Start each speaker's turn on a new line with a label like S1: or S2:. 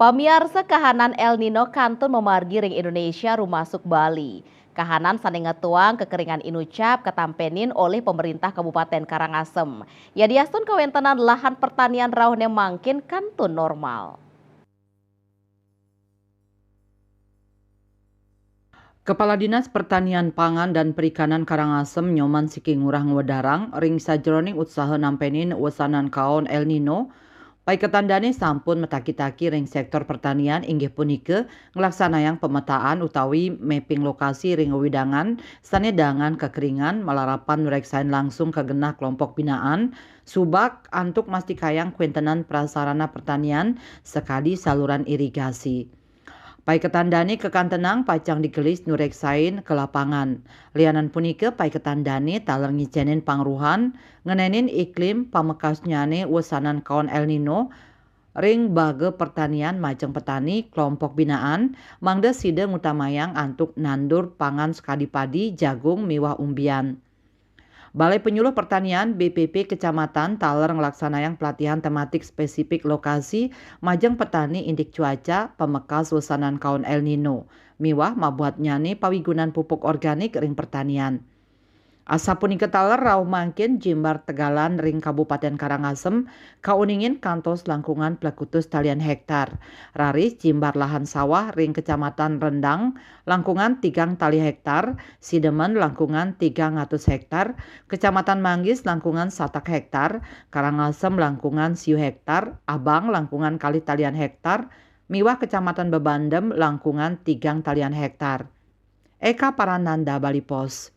S1: Pamiarsa kahanan El Nino kantun memargi ring Indonesia rumasuk Bali. Kahanan saning ngetuang kekeringan inucap ketampenin oleh pemerintah Kabupaten Karangasem. Ya diastun kawentenan lahan pertanian rauhnya mangkin kantun normal.
S2: Kepala Dinas Pertanian Pangan dan Perikanan Karangasem Nyoman Siki Ngurah Ngwedarang ring sajroning usaha nampenin wesanan kaon El Nino paiketandane sampun metaki-taki ring sektor pertanian inggih punika ngelaksanayang pemetaan utawi mapping lokasi ring wewidangan sanedangan kekeringan malarapan nureksain langsung ke genah kelompok binaan subak antuk mastikayang kuentenan prasarana pertanian sekali saluran irigasi. Paiketandani kekantenang pacang digelis nureksain ke lapangan. Lianan punike paiketandani taler ngicenin pangruhan ngenenin iklim pamekasnyane wesanan kaon El Nino ring bage pertanian majeng petani kelompok binaan mangda side ngutamayang antuk nandur pangan sekadi padi jagung miwah umbian. Balai Penyuluh Pertanian BPP Kecamatan taler ngelaksanayang pelatihan tematik spesifik lokasi majeng petani indik cuaca pemekas wesanan kaon El Nino. Miwah mabuat nyane pawigunan pupuk organik ring pertanian. Asa punika taler rauh mangkin jimbar Tegalan ring Kabupaten Karangasem kauningin kantos langkungan plekutus talian hektar. Raris jimbar lahan sawah ring Kecamatan Rendang langkungan 3 tali hektar, Sidemen langkungan 300 hektar, Kecamatan Manggis langkungan 1 hektar, Karangasem langkungan 1 hektar, Abang langkungan kali talian hektar, Miwah Kecamatan Bebandem langkungan 3 talian hektar. Eka Parananda Bali Pos.